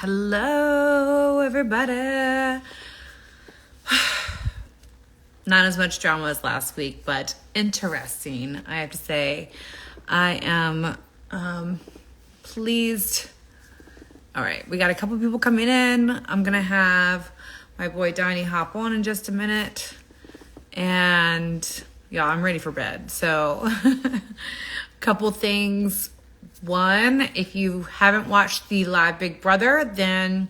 Hello, everybody. Not as much drama as last week, but interesting, I have to say. I am pleased. All right, we got a couple people coming in. I'm going to have my boy Donnie hop on in just a minute. And yeah, I'm ready for bed. So a couple things. One, if you haven't watched the live Big Brother, then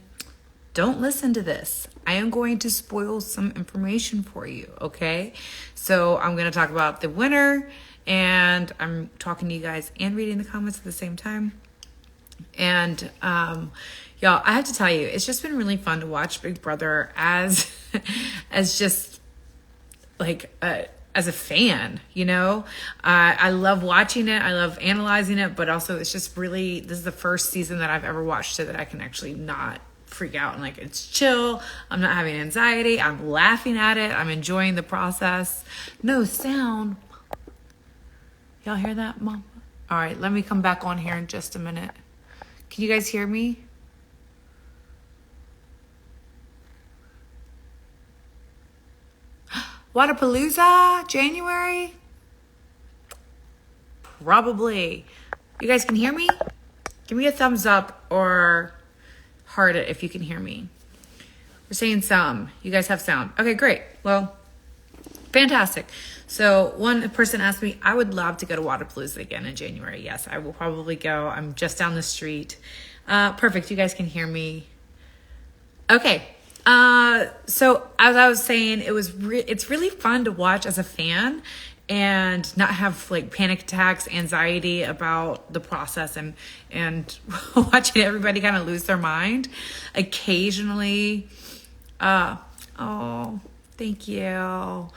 don't listen to this. I am going to spoil some information for you, okay? So I'm going to talk about the winner, and I'm talking to you guys and reading the comments at the same time. And y'all, I have to tell you, it's just been really fun to watch Big Brother as just like as a fan, you know. I love watching it. I love analyzing it, but also it's just really, this is the first season that I've ever watched it that I can actually not freak out and like, it's chill. I'm not having anxiety. I'm laughing at it. I'm enjoying the process. No sound. Y'all hear that, Mom? All right, let me come back on here in just a minute. Can you guys hear me? Wadapalooza, January? Probably. You guys can hear me? Give me a thumbs up or heart it if you can hear me. We're saying some. You guys have sound. Okay, great. Well, fantastic. So one person asked me, I would love to go to Wadapalooza again in January. Yes, I will probably go. I'm just down the street. Perfect. You guys can hear me. Okay. So as I was saying, it's really fun to watch as a fan and not have like panic attacks, anxiety about the process and watching everybody kind of lose their mind. Occasionally, oh, thank you.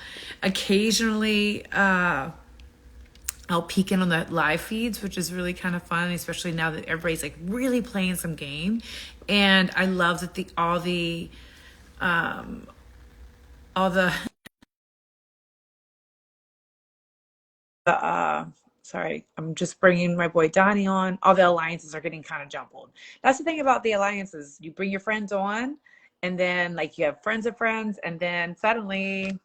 Occasionally, I'll peek in on the live feeds, which is really kind of fun, especially now that everybody's like really playing some game. And I love that all the sorry, I'm just bringing my boy Donnie on. All the alliances are getting kind of jumbled. That's the thing about the alliances. You bring your friends on, and then like you have friends of friends, and then suddenly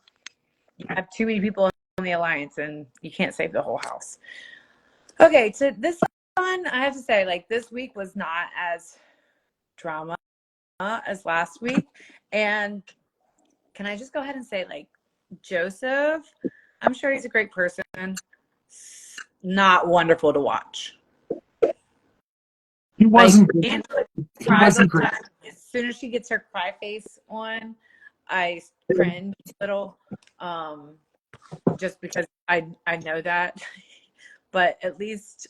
you have too many people in the alliance, and you can't save the whole house. Okay, so this one, I have to say, like this week was not as drama as last week. And can I just go ahead and say, like, Joseph, I'm sure he's a great person. Not wonderful to watch. He wasn't like, great. He wasn't great. As soon as she gets her cry face on, I cringe a little, just because I know that. But at least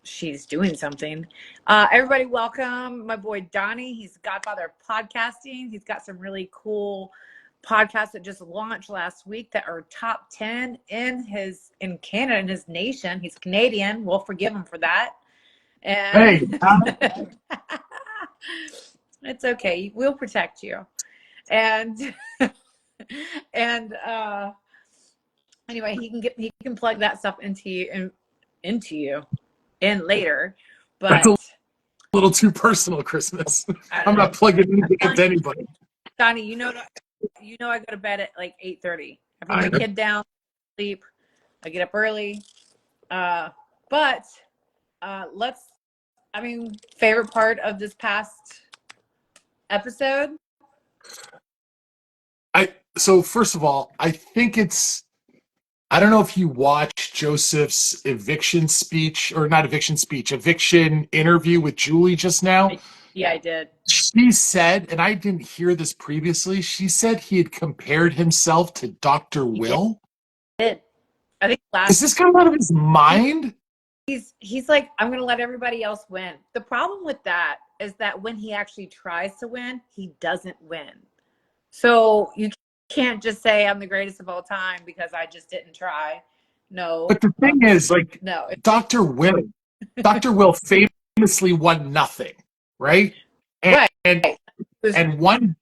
she's doing something. Everybody welcome my boy Donnie. He's Godfather of Podcasting. He's got some really cool podcasts that just launched last week that are top 10 in Canada, in his nation. He's Canadian. We'll forgive him for that. And Hey, it's okay. We'll protect you. And anyway, he can plug that stuff into you later. But that's a little too personal, Christmas. I'm not plugging anything into anybody. Donnie, you know I go to bed at like 8:30. I put my kid down, sleep. I get up early. But favorite part of this past episode? So first of all, I think I don't know if you watched Joseph's eviction interview with Julie just now. Yeah, I did. She said, and I didn't hear this previously, she said he had compared himself to Dr. Will. He did. I think Is this coming out of his mind? He's like, I'm going to let everybody else win. The problem with that is that when he actually tries to win, he doesn't win. So you can't just say I'm the greatest of all time because I just didn't try. No. But the thing is, like, no. Dr. Will famously won nothing, right? And one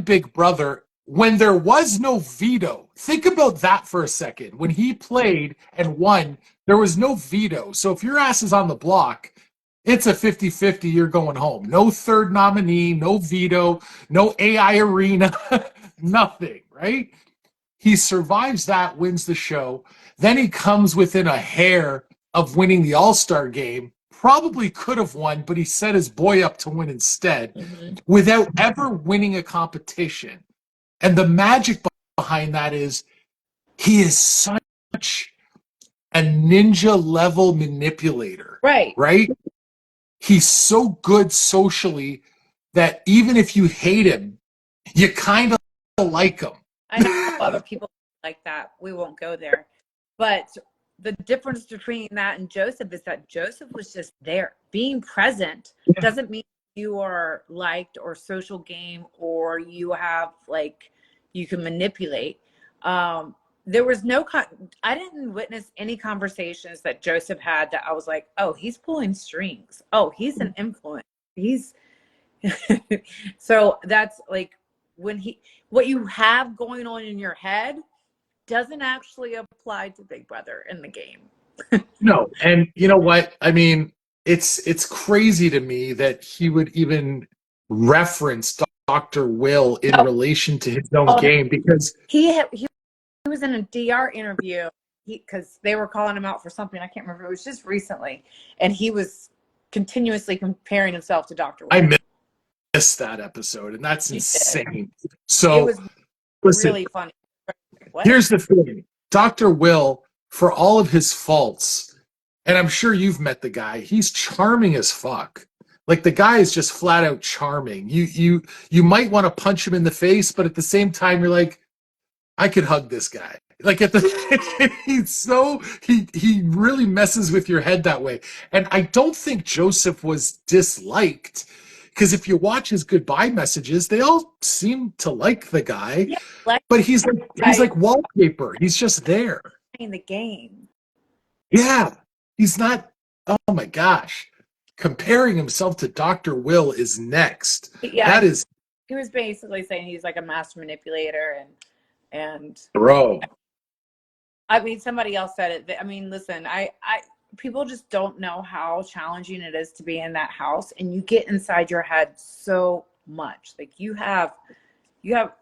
Big Brother, when there was no veto. Think about that for a second. When he played and won, there was no veto. So if your ass is on the block, it's a 50-50, you're going home. No third nominee, no veto, no AI arena, nothing, right? He survives that, wins the show. Then he comes within a hair of winning the All-Star game. Probably could have won, but he set his boy up to win instead without ever winning a competition. And the magic behind that is he is such a ninja level manipulator, Right. right? He's so good socially that even if you hate him, you kind of like him. I know other people like that. We won't go there. But the difference between that and Joseph is that Joseph was just there. Being present doesn't mean you are liked or social game or you have like you can manipulate. There was I didn't witness any conversations that Joseph had that I was like, oh, he's pulling strings. Oh, he's an influence. He's so that's like what you have going on in your head doesn't actually apply to Big Brother in the game. No, and you know what? I mean, it's crazy to me that he would even reference Dr. Will in relation to his own game because he was in a DR interview because they were calling him out for something. I can't remember. It was just recently, and he was continuously comparing himself to Dr. Will. I missed that episode, and that's insane. So it was really funny. What? Here's the thing. Dr. Will, for all of his faults, and I'm sure you've met the guy, he's charming as fuck. Like the guy is just flat out charming. You might want to punch him in the face, but at the same time you're like, I could hug this guy. Like he really messes with your head that way. And I don't think Joseph was disliked. Because if you watch his goodbye messages, they all seem to like the guy. Yeah, but he's like wallpaper. He's just there. In the game. Yeah. He's not, oh my gosh. Comparing himself to Dr. Will is next. Yeah. He was basically saying he's like a master manipulator and bro. I mean, somebody else said it. I mean, listen, people just don't know how challenging it is to be in that house, and you get inside your head so much. Like you have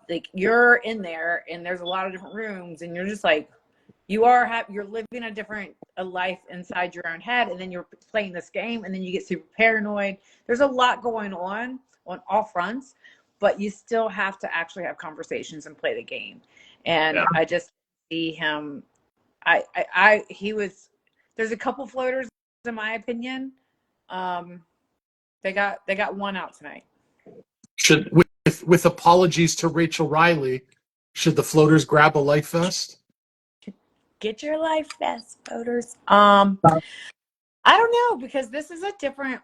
like you're in there, and there's a lot of different rooms, and you're just like you're living a life inside your own head, and then you're playing this game, and then you get super paranoid. There's a lot going on all fronts, but you still have to actually have conversations and play the game. And yeah. I just see him. There's a couple floaters, in my opinion. They got one out tonight. Should with apologies to Rachel Riley, should the floaters grab a life vest? Get your life vest, floaters. I don't know, because this is a different.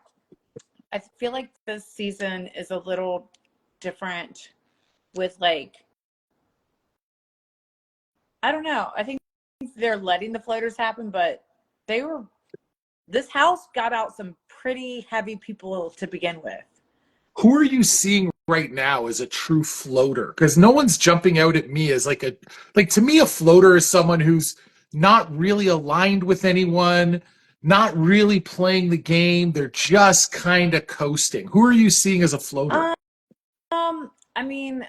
I feel like this season is a little different with like. I don't know. I think they're letting the floaters happen, but this house got out some pretty heavy people to begin with. Who are you seeing right now as a true floater? Because no one's jumping out at me as like to me, a floater is someone who's not really aligned with anyone, not really playing the game. They're just kind of coasting. Who are you seeing as a floater? I mean,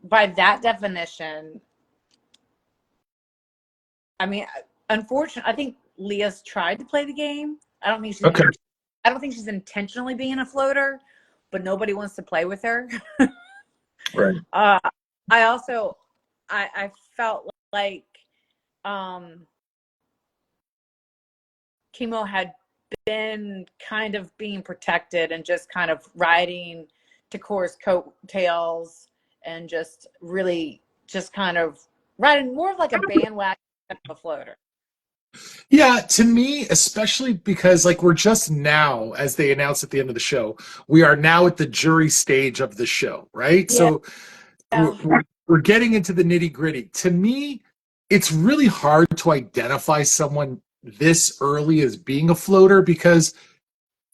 by that definition, I mean, unfortunately, I think Leah's tried to play the game. I don't think she's intentionally being a floater, but nobody wants to play with her. Right. I felt like Chemo had been kind of being protected and just kind of riding Takor's coattails and just really just kind of riding more of like a bandwagon than a floater. Yeah, to me, especially because like we're just now, as they announced at the end of the show, we are now at the jury stage of the show, right? Yeah. So we're getting into the nitty gritty. To me, it's really hard to identify someone this early as being a floater because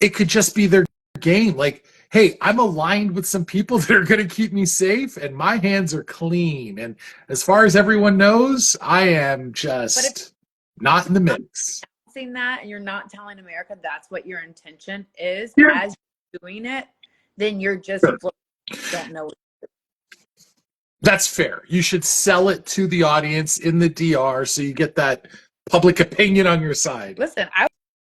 it could just be their game. Like, hey, I'm aligned with some people that are going to keep me safe and my hands are clean. And as far as everyone knows, I am just not in the mix. announcing that and you're not telling America that's what your intention is as you're doing it, then you're just don't know. That's fair. You should sell it to the audience in the DR so you get that public opinion on your side. Listen, I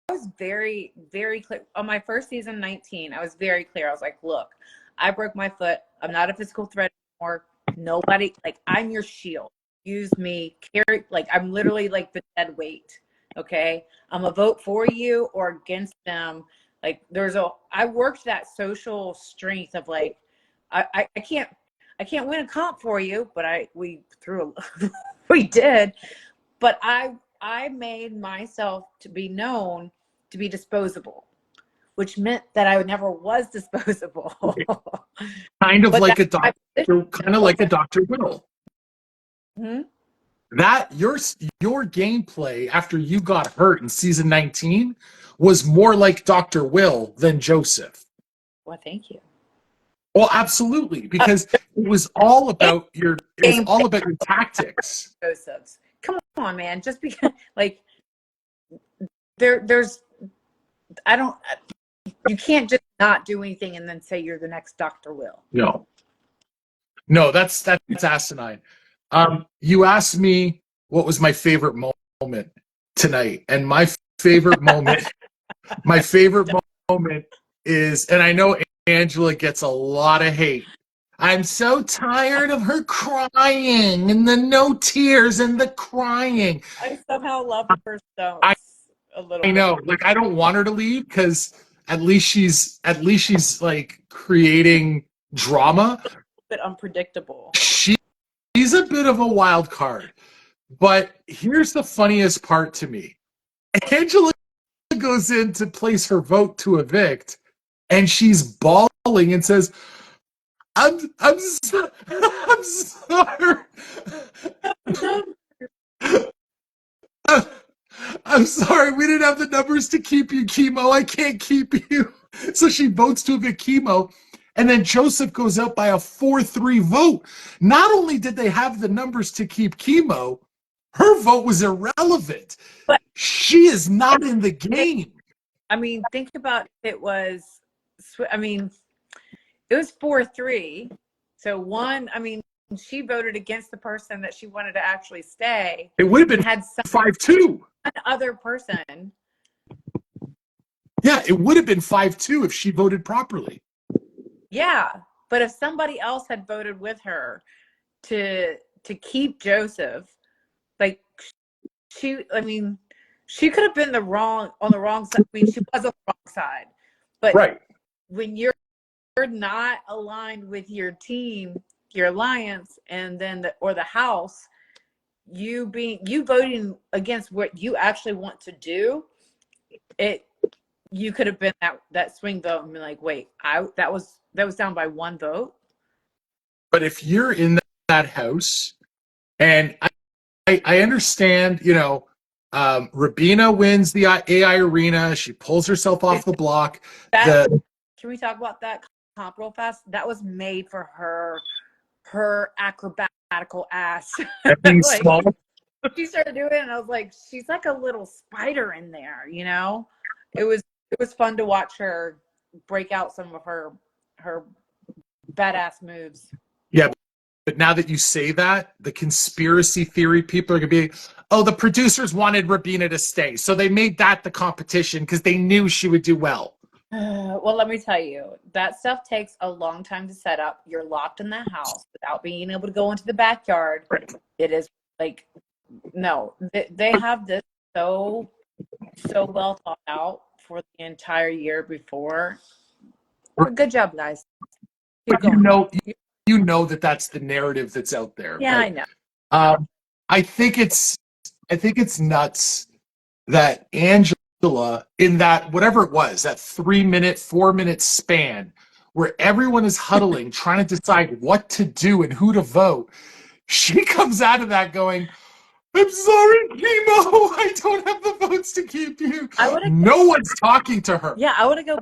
was very, very clear on my first season, 19. I was very clear. I was like, look, I broke my foot. I'm not a physical threat anymore. Nobody, like, I'm your shield. Use me, carry, like, I'm literally like the dead weight. Okay. I'm a vote for you or against them. Like, I worked that social strength of like, I can't win a comp for you, but we did. But I made myself to be known to be disposable, which meant that I never was disposable. Kind of like a doctor Will. Hmm? That your gameplay after you got hurt in season 19 was more like Dr. Will than Joseph. Well, thank you. Well, absolutely, because it was all about your tactics. Joseph's. Come on, man. Just because, like, there's, you can't just not do anything and then say you're the next Dr. Will. No, that's asinine. You asked me what was my favorite moment tonight, and my favorite moment is, and I know Angela gets a lot of hate. I'm so tired of her crying and the no tears and the crying. I somehow love her so a little I know, like, I don't want her to leave because at least she's like creating drama. A bit unpredictable. She's a bit of a wild card. But here's the funniest part to me. Angela goes in to place her vote to evict, and she's bawling and says, I'm sorry. I'm sorry, we didn't have the numbers to keep you, Chemo. I can't keep you. So she votes to evict Chemo. And then Joseph goes out by a 4-3 vote. Not only did they have the numbers to keep Chemo, her vote was irrelevant. But she is not in the game. I mean, think about it was 4-3. So she voted against the person that she wanted to actually stay. It would have been 5-2. One other person. Yeah, it would have been 5-2 if she voted properly. Yeah, but if somebody else had voted with her to keep Joseph, like she could have been on the wrong side. I mean, she was on the wrong side. But right. When you're not aligned with your team, your alliance, and then the house, you voting against what you actually want to do, you could have been that swing vote and be like, wait, that was down by one vote. But if you're in that house, and I understand, Rabina wins the AI arena. She pulls herself off the block. Can we talk about that comp real fast? That was made for her acrobatical ass. Being like, small. She started doing it, and I was like, she's like a little spider in there, It was fun to watch her break out some of her badass moves. Yeah, but now that you say that, the conspiracy theory people are going to be, oh, the producers wanted Rabina to stay, so they made that the competition because they knew she would do well. Well, let me tell you, that stuff takes a long time to set up. You're locked in that house without being able to go into the backyard. Right. It is like, no, they have this so well thought out for the entire year before. Good job, guys. You know that's the narrative that's out there. Yeah, I know. I think it's nuts that Angela, in that whatever it was, that 4-minute span where everyone is huddling, trying to decide what to do and who to vote, she comes out of that going, I'm sorry, Chemo, I don't have the votes to keep you. No one's talking to her. Yeah, I want to go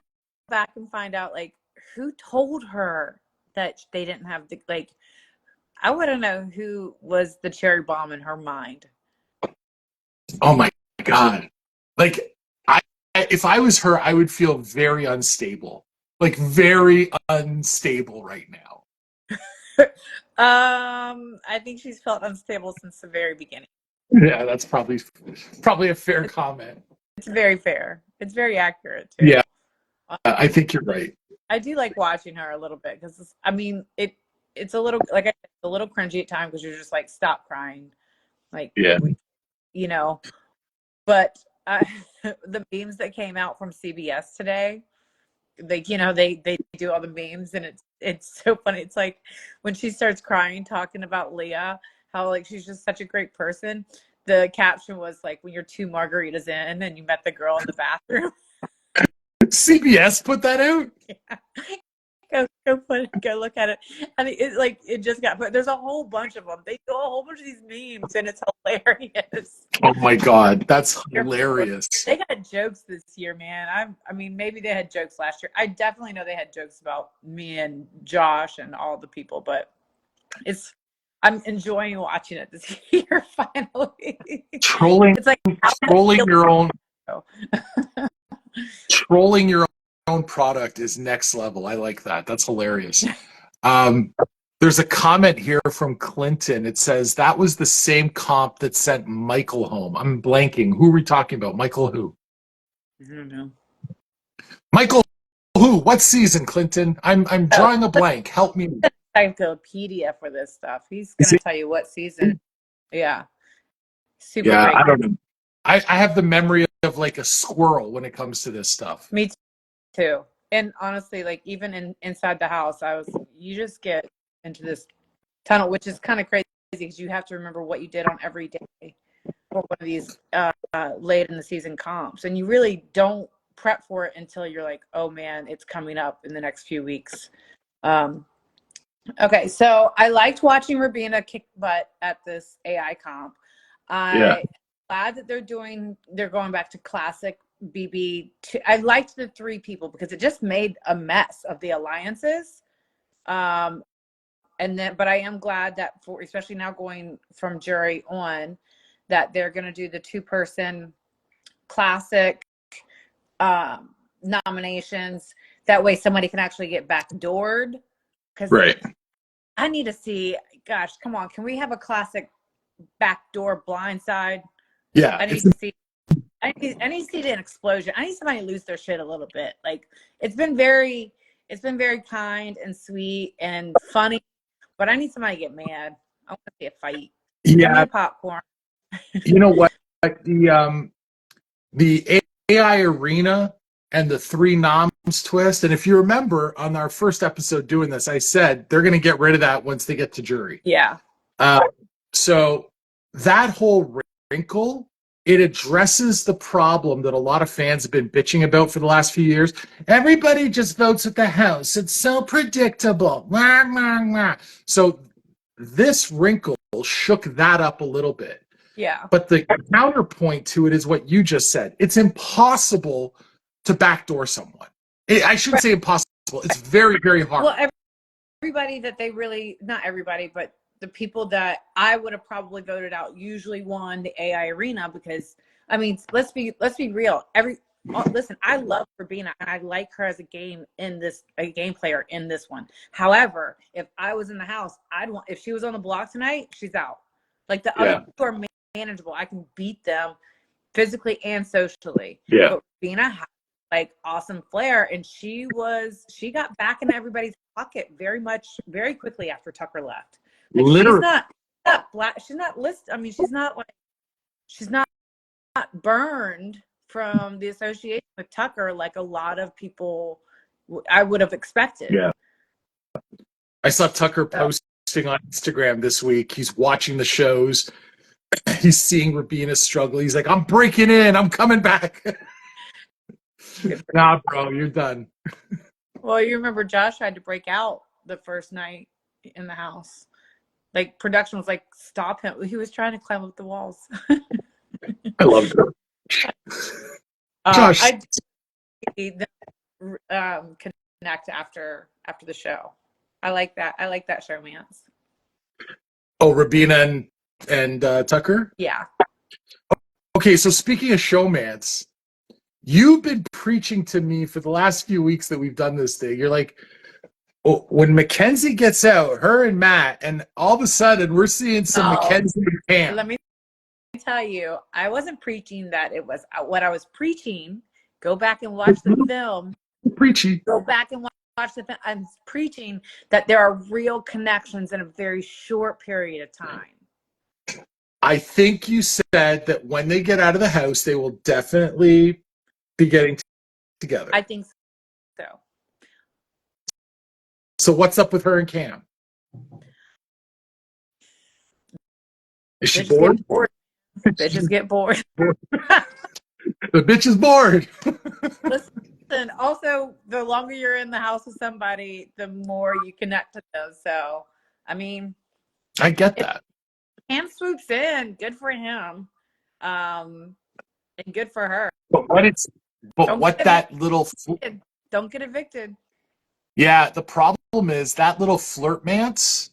back and find out, like, who told her that they didn't have I want to know who was the cherry bomb in her mind. Oh my God. Like, if I was her, I would feel very unstable, like very unstable right now. I think she's felt unstable since the very beginning. Yeah, that's probably a fair comment. It's very fair. It's very accurate too. Yeah, I think you're right. I do like watching her a little bit because I mean it's a little like it's a little cringy at times because you're just like stop crying, like Yeah. you know. But the memes that came out from CBS today, like they do all the memes and it's so funny. It's like when she starts crying talking about Leah, how like she's just such a great person. The caption was like when you're 2 margaritas in and you met the girl in the bathroom. CBS put that out? Yeah. Go look at it. I mean, it just got put. There's a whole bunch of them. They do a whole bunch of these memes, and it's hilarious. Oh my God, that's hilarious. They got jokes this year, man. I mean, maybe they had jokes last year. I definitely know they had jokes about me and Josh and all the people, but I'm enjoying watching it this year. Finally, Trolling. It's like trolling your own. Trolling your own product is next level. I like that. That's hilarious. There's a comment here from Clinton. It says that was the same comp that sent Michael home. I'm blanking. Who are we talking about? Michael who? I don't know. Michael who? What season, Clinton? I'm drawing a blank. Help me. Encyclopedia for this stuff. He's gonna tell you what season. Yeah. Super great. I don't know. I have the memory of like a squirrel when it comes to this stuff. Me too. And honestly, like even inside the house, you just get into this tunnel, which is kind of crazy because you have to remember what you did on every day for one of these late in the season comps, and you really don't prep for it until you're like, oh man, it's coming up in the next few weeks. Okay, so I liked watching Rabina kick butt at this AI comp. I'm glad that they're going back to classic BB. I liked the 3 people because it just made a mess of the alliances. But I am glad that especially now going from jury on, that they're going to do the 2-person classic nominations. That way somebody can actually get backdoored. Because I need to see, gosh, come on, can we have a classic backdoor blindside? Yeah. I need to see an explosion. I need somebody to lose their shit a little bit. Like it's been very kind and sweet and funny, but I need somebody to get mad. I want to see a fight. Yeah. Popcorn. You know what? The AI arena and the 3 noms twist. And if you remember on our first episode doing this, I said they're going to get rid of that once they get to jury. Yeah. So that whole wrinkle, it addresses the problem that a lot of fans have been bitching about for the last few years. Everybody just votes at the house. It's so predictable. So this wrinkle shook that up a little bit. Yeah. But the counterpoint to it is what you just said. It's impossible to backdoor someone. I shouldn't say impossible. It's very, very hard. Well, everybody that not everybody, but the people that I would have probably voted out usually won the AI arena because, I mean, let's be real. Listen, I love Rabina and I like her as a game player in this one. However, if I was in the house, if she was on the block tonight, she's out. Like the other two are manageable. I can beat them physically and socially. Yeah. But Rabina had like awesome flair, and she got back in everybody's pocket very quickly after Tucker left. Like, literally. She's not black. She's not listed. I mean, she's not burned from the association with Tucker like a lot of people I would have expected. Yeah. I saw Tucker posting on Instagram this week. He's watching the shows. He's seeing Rabina struggle. He's like, I'm breaking in. I'm coming back. Nah, bro, you're done. Well, you remember Josh had to break out the first night in the house. Like production was like, stop him. He was trying to climb up the walls. I love her. Josh. I connect after the show. I like that. I like that showmance. Oh, Rabina and Tucker? Yeah. Okay, so speaking of showmance, you've been preaching to me for the last few weeks that we've done this thing. You're like, oh, when Mackenzie gets out, her and Matt, and all of a sudden we're seeing some No. Mackenzie and Cam. Let me tell you, I wasn't preaching that it was what I was preaching. Go back and watch the film. Preachy. Go back and watch the film. I'm preaching that there are real connections in a very short period of time. I think you said that when they get out of the house, they will definitely be getting together. I think so. So what's up with her and Cam? Is she bored? Bitches get bored. The bitch is bored. Listen, also, the longer you're in the house with somebody, the more you connect to them. So, I mean, I get that. Cam swoops in, good for him, and good for her. But Don't get evicted. Yeah, the problem is that little flirtmance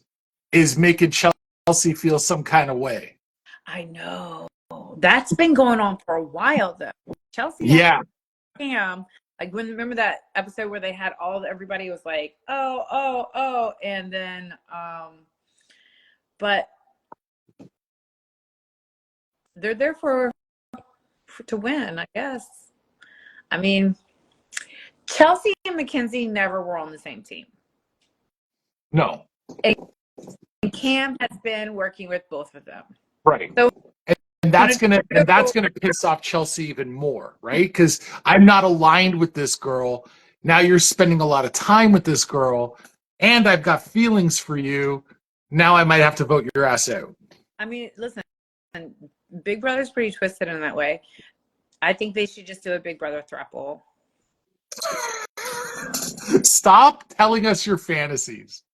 is making Chelsea feel some kind of way. I know. That's been going on for a while, though. Chelsea, yeah, Cam, like remember that episode where they had everybody was like, oh, and then, but they're there to win, I guess. I mean, Chelsea and Mackenzie never were on the same team. No. And Cam has been working with both of them. Right. So, and that's gonna piss off Chelsea even more, right? Because I'm not aligned with this girl. Now you're spending a lot of time with this girl, and I've got feelings for you. Now I might have to vote your ass out. I mean, listen, Big Brother's pretty twisted in that way. I think they should just do a Big Brother throuple. Stop telling us your fantasies.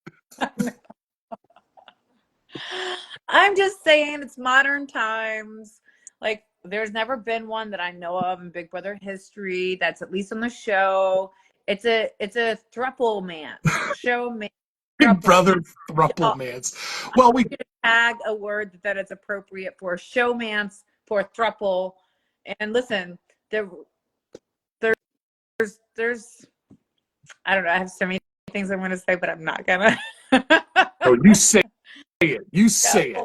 I'm just saying it's modern times. Like, there's never been one that I know of in Big Brother history that's at least on the show. It's a throuple man. Showman. Big Brother throuple mans. Well, we tag a word that is appropriate for showmance, for throuple. And listen, there's I don't know, I have so many things I want to say, but I'm not gonna. Oh, you say it. You say it.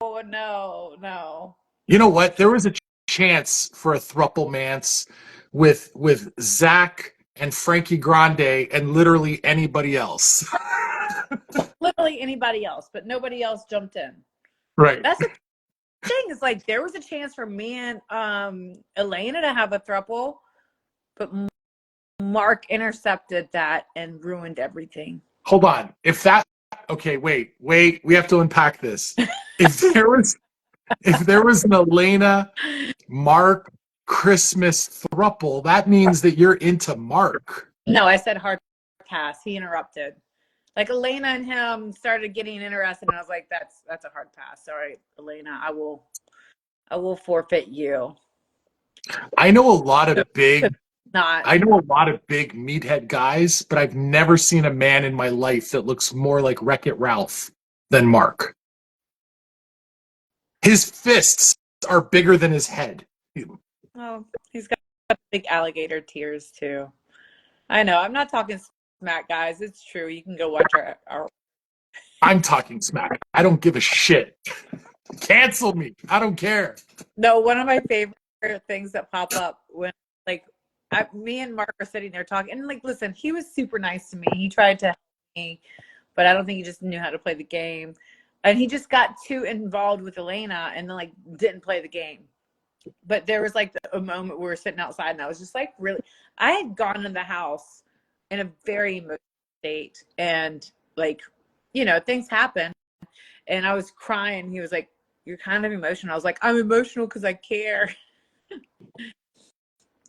Oh no. You know what? There was a chance for a throuple mance with Zach and Frankie Grande and literally anybody else. Literally anybody else, but nobody else jumped in. Right. That's the thing. Is like there was a chance for me and Elena to have a throuple, but Mark intercepted that and ruined everything. Hold on. Okay, wait. We have to unpack this. If there was an Elena, Mark, Christmas throuple, that means that you're into Mark. No, I said hard pass. He interrupted. Like Elena and him started getting interested, and I was like, "That's a hard pass. Sorry, Elena. I will forfeit you." I know a lot of big meathead guys, but I've never seen a man in my life that looks more like Wreck-It Ralph than Mark. His fists are bigger than his head. Oh, he's got big alligator tears too. I know. I'm not talking smack, guys. It's true. You can go watch our I'm talking smack. I don't give a shit. Cancel me. I don't care. No, one of my favorite things that pop up when me and Mark are sitting there talking, and like, listen, he was super nice to me. He tried to help me, but I don't think he just knew how to play the game. And he just got too involved with Elena and then like didn't play the game. But there was like a moment where we were sitting outside, and I was just like, really, I had gone in the house in a very emotional state, and like, you know, things happen, and I was crying. He was like, "You're kind of emotional." I was like, "I'm emotional because I care."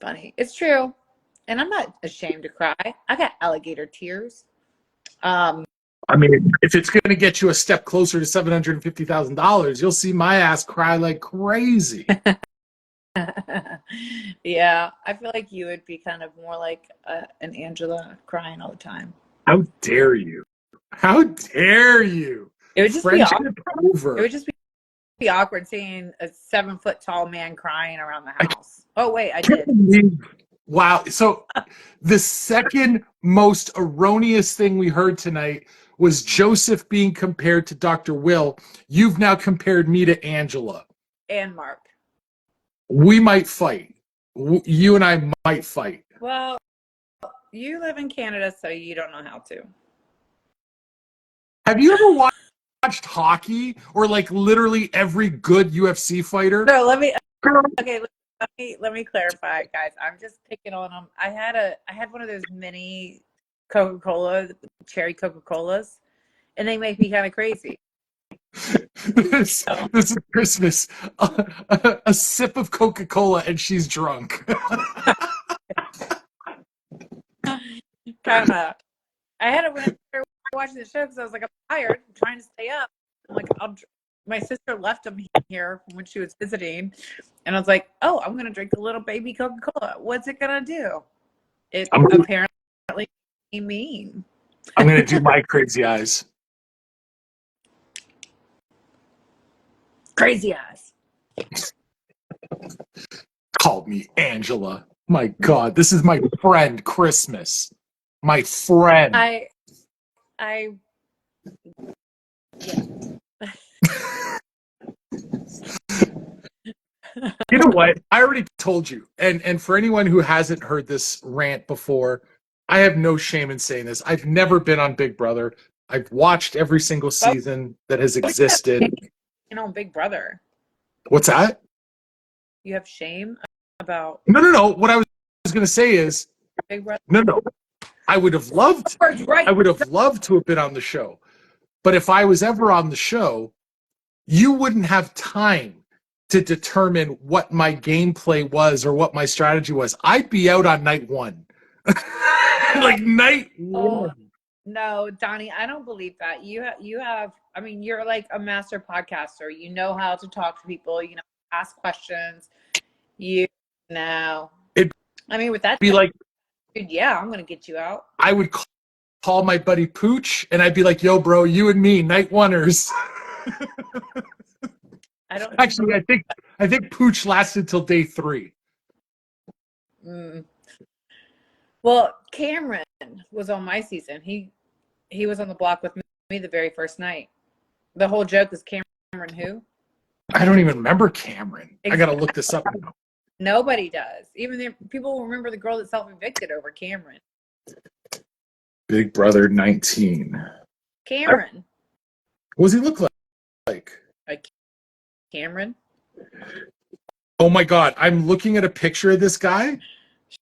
Funny, it's true, and I'm not ashamed to cry. I got alligator tears. I mean, if it's going to get you a step closer to $750,000, you'll see my ass cry like crazy. Yeah, I feel like you would be kind of more like an Angela, crying all the time. How dare you? How dare you? It would just Friendship be awkward. over. It would just be be awkward seeing a 7-foot tall man crying around the I house. Oh wait, I can't did. believe. Wow. So the second most erroneous thing we heard tonight was Joseph being compared to Dr. Will. You've now compared me to Angela. And Mark. We might fight. You and I might fight. Well, you live in Canada, so you don't know how to. Have you ever watched hockey or like literally every good UFC fighter? No, okay, let me clarify, guys. I'm just picking on them. I had one of those mini Coca-Cola, cherry Coca-Colas, and they make me kind of crazy. This is Christmas. A sip of Coca-Cola and she's drunk. Kind of. I had it when I started watching the show because I was like, I'm tired. I'm trying to stay up. I'm like, my sister left them here when she was visiting, and I was like, oh, I'm gonna drink a little baby Coca-Cola. What's it gonna do? It apparently mean. I'm gonna do my crazy eyes. Crazy eyes. Called me Angela. My God, this is my friend Christmas. My friend. Yeah. You know what? I already told you. And for anyone who hasn't heard this rant before, I have no shame in saying this. I've never been on Big Brother. I've watched every single season that has existed. You know, Big Brother. What's that? You have shame about No. What I was going to say is, Big Brother. No. I would have loved. Right. I would have loved to have been on the show. But if I was ever on the show, you wouldn't have time to determine what my gameplay was or what my strategy was. I'd be out on night one. Like night one. No, Donnie, I don't believe that. You have, I mean, you're like a master podcaster. You know how to talk to people, you know, ask questions. You know. I mean, with that, be like, dude, yeah, I'm going to get you out. I would call my buddy Pooch and I'd be like, yo, bro, you and me, night oneers. Actually, I think Pooch lasted till day 3. Well, Cameron was on my season. He was on the block with me the very first night. The whole joke is Cameron who? I don't even remember Cameron. Exactly. I got to look this up now. Nobody does. Even the people will remember the girl that self-evicted over Cameron. Big Brother 19. Cameron. What does he look like? Like Cameron? Oh my God. I'm looking at a picture of this guy.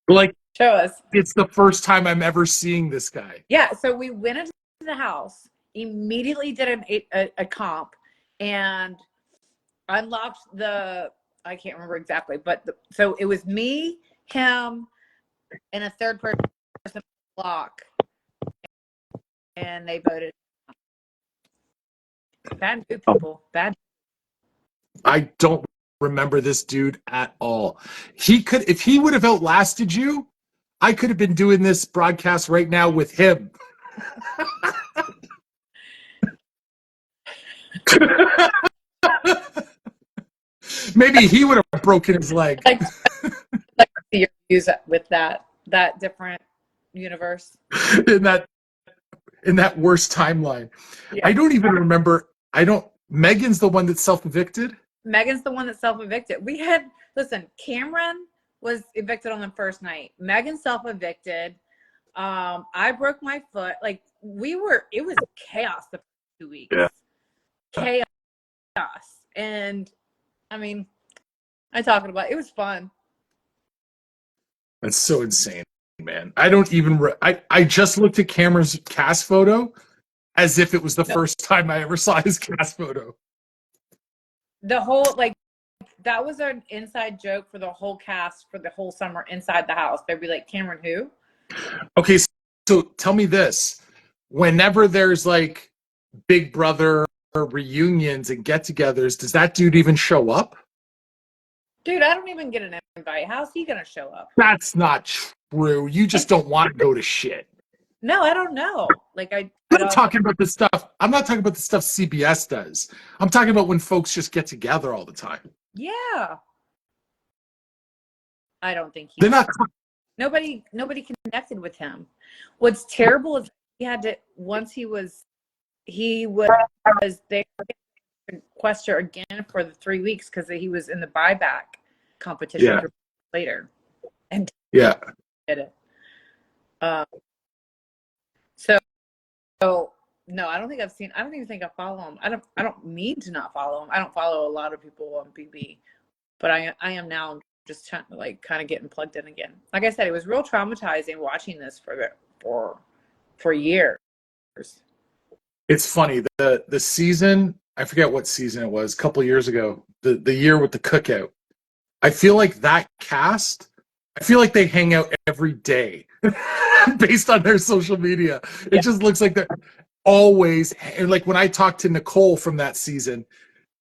Like, show us. It's the first time I'm ever seeing this guy. Yeah. So we went into the house, immediately did a comp, and unlocked I can't remember exactly, but so it was me, him, and a third person block, and they voted. Bad people. Bad. I don't remember this dude at all. If he would have outlasted you, I could have been doing this broadcast right now with him. Maybe he would have broken his leg. Like your views with that different universe. In that worst timeline. Yeah. I don't even remember. Megan's the one that self-evicted? Megan's the one that self-evicted. Cameron was evicted on the first night. Megan self-evicted. I broke my foot. Like it was chaos the first 2 weeks. Yeah. Chaos. And I mean, I talking about it was fun. That's so insane, man. I don't even I just looked at Cameron's cast photo as if it was the first time I ever saw his cast photo. The whole that was an inside joke for the whole cast for the whole summer inside the house. They'd be like, Cameron who? Okay, so tell me this. Whenever there's like Big Brother reunions and get-togethers, does that dude even show up? Dude, I don't even get an invite. How's he gonna show up? That's not true. You just don't want to go to shit. No, I don't know. Like I I'm not talking about the stuff. I'm not talking about the stuff CBS does. I'm talking about when folks just get together all the time. yeah. I don't think They're not. nobody connected with him. What's terrible is he had to he was they sequester again for the 3 weeks because he was in the buyback competition later, and Yeah. did it. So no, I don't think I've seen. I don't even think I follow him. I don't mean to not follow him. I don't follow a lot of people on BB, but I am now just trying to like kind of getting plugged in again. Like I said, it was real traumatizing watching this for years. It's funny. The season, I forget what season it was, a couple of years ago, the year with the cookout. I feel like that cast, I feel like they hang out every day based on their social media. It just looks like they're always, and like when I talked to Nicole from that season,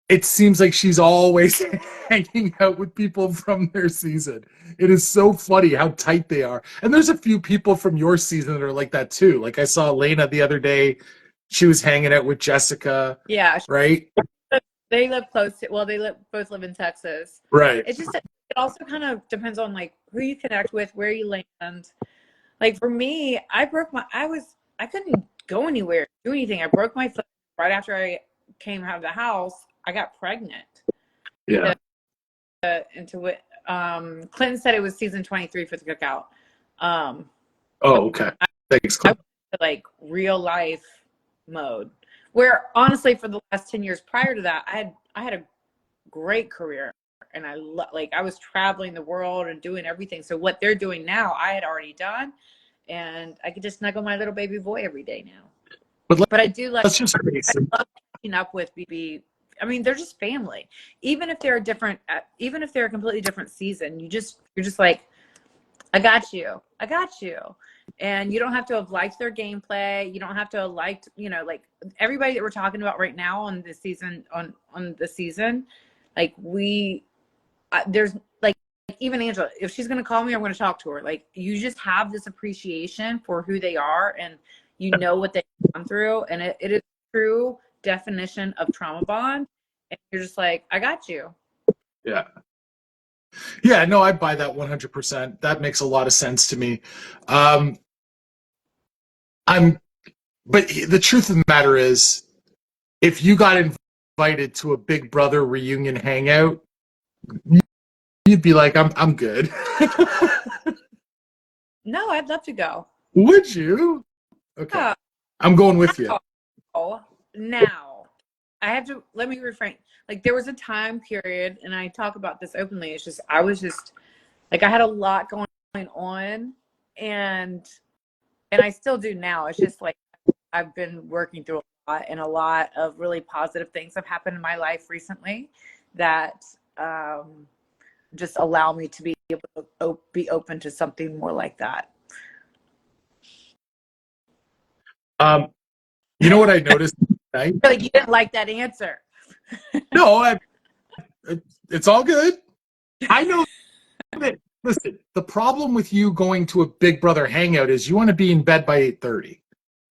it seems like she's always hanging out with people from their season. It is so funny how tight they are. And there's a few people from your season that are like that too. Like I saw Elena the other day. She was hanging out with Jessica. Yeah. Right? They live close to, well, both live in Texas. Right. It's just, it also kind of depends on like who you connect with, where you land. Like for me, I couldn't go anywhere, do anything. I broke my foot right after I came out of the house. I got pregnant. Yeah. Into it. Clinton said it was season 23 for the cookout. Oh, okay. Thanks, Clinton. Like real life mode, where honestly for the last 10 years prior to that, I had a great career, and I was traveling the world and doing everything. So what they're doing now, I had already done, and I could just snuggle my little baby boy every day now. But I do like, let's just I love keeping up with BB. I mean, they're just family. Even if they're a completely different season, you're just like, I got you. And you don't have to have liked their gameplay. You don't have to have liked, like everybody that we're talking about right now on the season, like there's like, even Angela, if she's going to call me, I'm going to talk to her. Like, you just have this appreciation for who they are, and you know what they've gone through. And it is true definition of trauma bond. And you're just like, I got you. Yeah. Yeah, no, I buy that 100%. That makes a lot of sense to me. But the truth of the matter is, if you got invited to a Big Brother reunion hangout, you'd be like, I'm good. No, I'd love to go. Would you? Okay. I'm going with you. Now, let me refrain. Like, there was a time period, and I talk about this openly. It's just, I was just, like, I had a lot going on, and I still do now. It's just like, I've been working through a lot, and a lot of really positive things have happened in my life recently that just allow me to be able to be open to something more like that. You know what I noticed tonight? Like, you didn't like that answer. No, it's all good. I know that. Listen, the problem with you going to a Big Brother hangout is you want to be in bed by 8:30.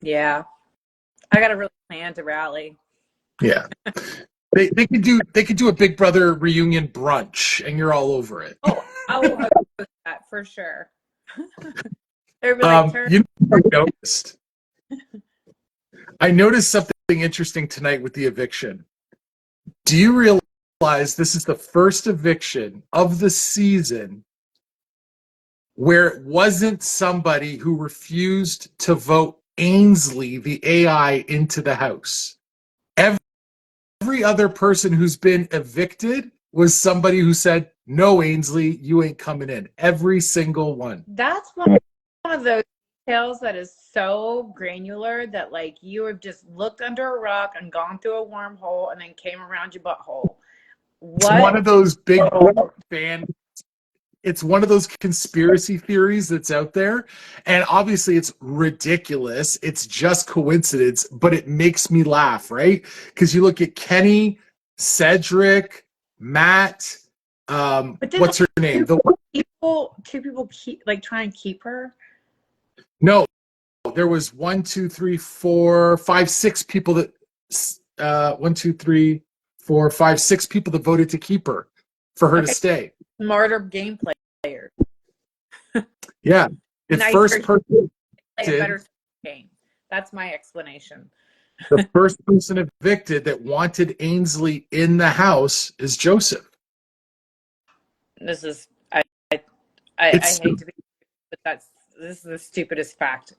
Yeah, I got to really plan to rally. Yeah, they could do a Big Brother reunion brunch, and you're all over it. Oh, I will host that for sure. Like, you know, I noticed something interesting tonight with the eviction. Do you realize this is the first eviction of the season where it wasn't somebody who refused to vote Ainsley, the AI, into the house? Every other person who's been evicted was somebody who said, no, Ainsley, you ain't coming in. Every single one. That's one of those details that is so granular that, like, you have just looked under a rock and gone through a wormhole and then came around your butthole. It's one of those big fan. It's one of those conspiracy theories that's out there. And obviously it's ridiculous. It's just coincidence, but it makes me laugh, right? Because you look at Kenny, Cedric, Matt, what's her name? Two people keep, like, try and keep her. No, there was 1, 2, 3, 4, 5, 6 people that 1, 2, 3, 4, 5, 6 people that voted to keep her for her to stay. Smarter game player. Yeah. The Nicer, first person play a better game. That's my explanation. The first person evicted that wanted Ainsley in the house is Joseph. This is I hate to be, but this is the stupidest fact.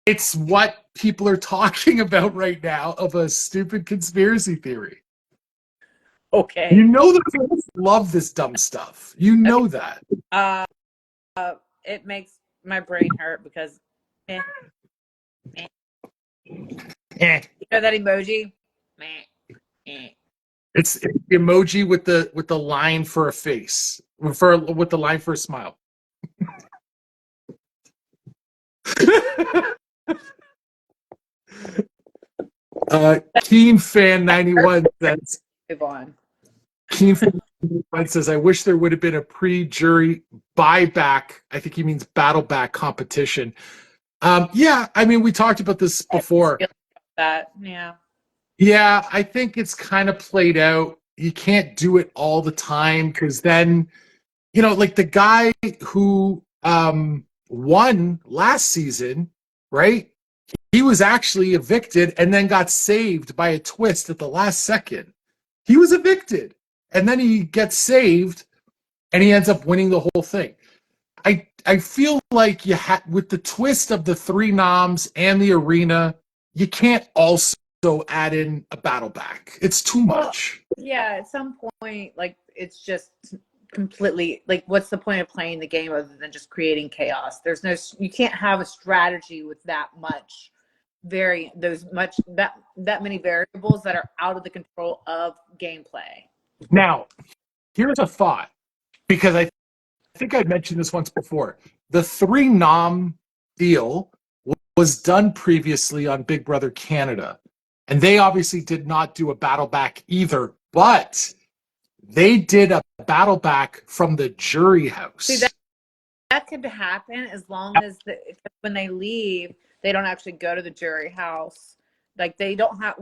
It's what people are talking about right now of a stupid conspiracy theory. Okay. You know the fans love this dumb stuff. You know that. It makes my brain hurt because You know that emoji? It's the emoji with the line for a face. With the line for a smile. Keen Fan 91 says. Move on. Keen Fan 91 says, I wish there would have been a pre-jury buyback. I think he means battle back competition. Yeah, I mean, we talked about this before. Yeah, I think it's kind of played out. You can't do it all the time because then, like the guy who won last season, right? He was actually evicted and then got saved by a twist at the last second. He was evicted and then he gets saved and he ends up winning the whole thing. I feel like with the twist of the 3 noms and the arena, you can't also add in a battle back. It's too much. Well, yeah, at some point, like it's just completely like, what's the point of playing the game other than just creating chaos? You can't have a strategy with that many variables that are out of the control of gameplay. Now, here's a thought, because I think I mentioned this once before. The 3 nom deal was done previously on Big Brother Canada, and they obviously did not do a battle back either, but they did a battle back from the jury house. See, that could happen as long as when they leave, they don't actually go to the jury house. Like they don't have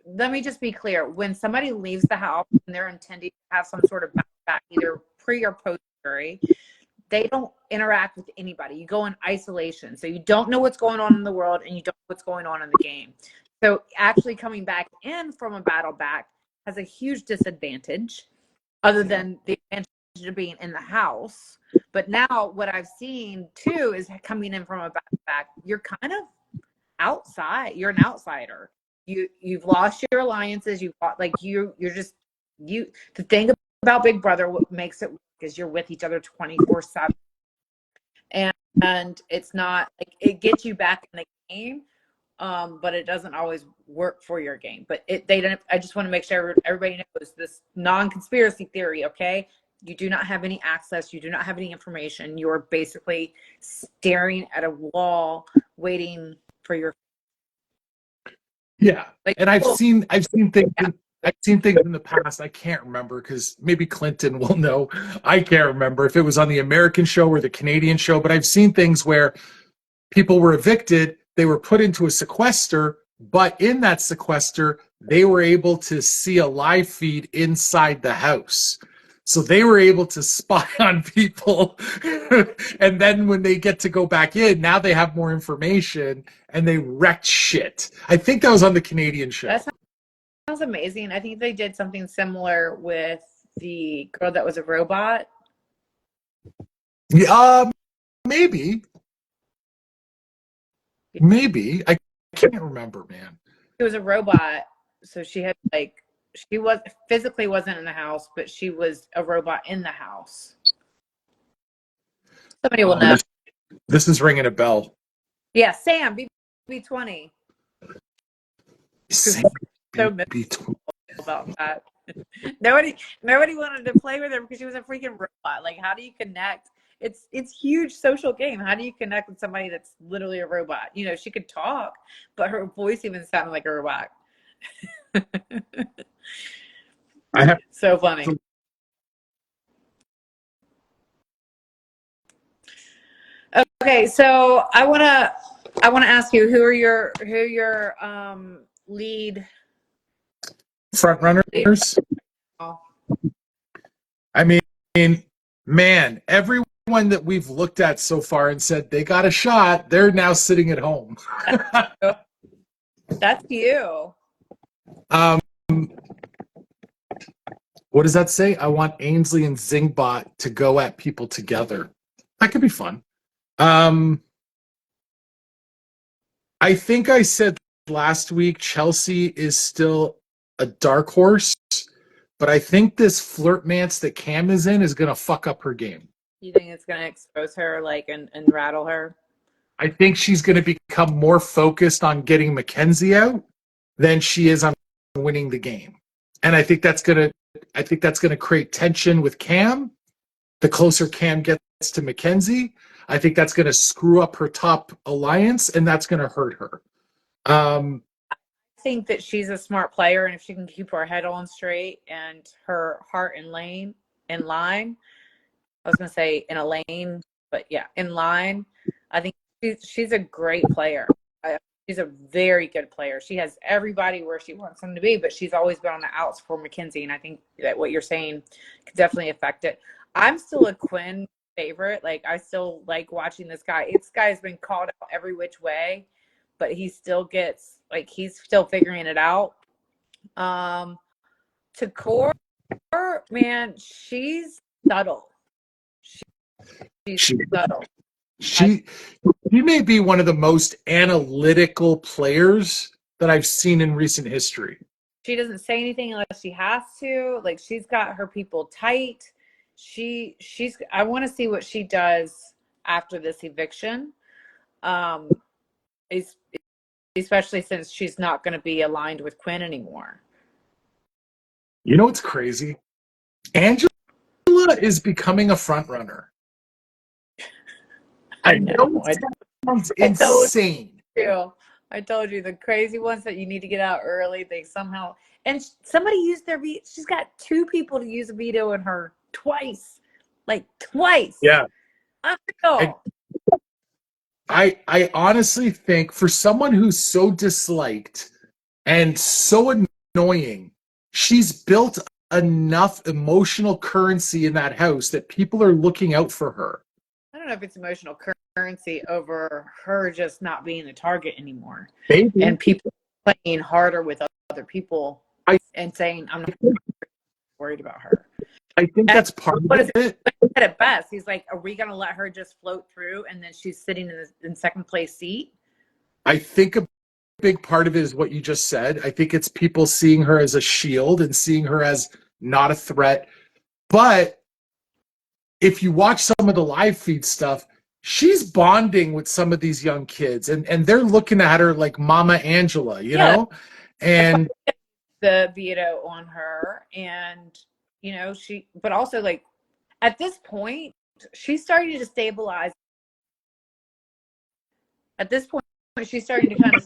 let me just be clear. When somebody leaves the house and they're intending to have some sort of battle back, either pre or post jury, they don't interact with anybody. You go in isolation. So you don't know what's going on in the world and you don't know what's going on in the game. So actually coming back in from a battle back has a huge disadvantage other than the advantage of being in the house. But now what I've seen too is coming in from a battle back, you're kind of outside. You're an outsider. You've lost your alliances. The thing about Big Brother, what makes it work is you're with each other 24/7, and it's not like it gets you back in the game, but it doesn't always work for your game. But they don't. I just want to make sure everybody knows this non-conspiracy theory. Okay, you do not have any access. You do not have any information. You're basically staring at a wall, waiting for your. Yeah, and I've seen things. I've seen things in the past. I can't remember because maybe Clinton will know. I can't remember if it was on the American show or the Canadian show, but I've seen things where people were evicted. They were put into a sequester, but in that sequester, they were able to see a live feed inside the house. So they were able to spy on people. And then when they get to go back in, now they have more information and they wrecked shit. I think that was on the Canadian show. That sounds amazing. I think they did something similar with the girl that was a robot. Yeah, maybe. I can't remember, man. She was a robot, so she had she physically wasn't in the house, but she was a robot in the house. Somebody will know. This is ringing a bell. Yeah, Sam, BB20. Sam, BB20. About that. Nobody wanted to play with her because she was a freaking robot. Like, how do you connect? It's huge social game. How do you connect with somebody that's literally a robot? She could talk, but her voice even sounded like a robot. So funny. Okay, so I want to I want to ask you, who are your lead Front runners. Oh, I mean, man, everyone that we've looked at so far and said they got a shot, they're now sitting at home. that's you. um, what does that say? I want Ainsley and Zingbot to go at people together. That could be fun. I think I said last week Chelsea is still a dark horse, but I think this flirtmance that Cam is in is going to fuck up her game. You think it's going to expose her, like, and rattle her? I think she's going to become more focused on getting Mackenzie out than she is on winning the game. And I think that's going to create tension with Cam. The closer Cam gets to Mackenzie, I think that's going to screw up her top alliance, and that's going to hurt her. I think that she's a smart player, and if she can keep her head on straight and her heart in line, I was going to say in a lane, but yeah, in line, I think she's a great player. She's a very good player. She has everybody where she wants them to be, but she's always been on the outs for Mackenzie, and I think that what you're saying could definitely affect it. I'm still a Quinn favorite. Like, I still like watching this guy. This guy has been called out every which way, but he still gets, like, he's still figuring it out. To Core, man, she's subtle. She's subtle. She may be one of the most analytical players that I've seen in recent history. She doesn't say anything unless she has to. Like, she's got her people tight. I want to see what she does after this eviction. Especially since she's not going to be aligned with Quinn anymore. You know what's crazy? Angela is becoming a front runner. I know it sounds insane. I told you, the crazy ones that you need to get out early, they somehow, and somebody used their veto. She's got 2 people to use a veto in her twice. Like, twice. Yeah. I honestly think for someone who's so disliked and so annoying, she's built enough emotional currency in that house that people are looking out for her. I don't know if it's emotional currency over her just not being a target anymore. Maybe. And people playing harder with other people and saying, I'm not worried about her. I think that's part of it. He said it best. He's like, are we going to let her just float through and then she's sitting in second place seat? I think a big part of it is what you just said. I think it's people seeing her as a shield and seeing her as not a threat. But if you watch some of the live feed stuff, she's bonding with some of these young kids and they're looking at her like Mama Angela, you know? And the veto on her, and but also, like, at this point, she's starting to stabilize. At this point, she's starting to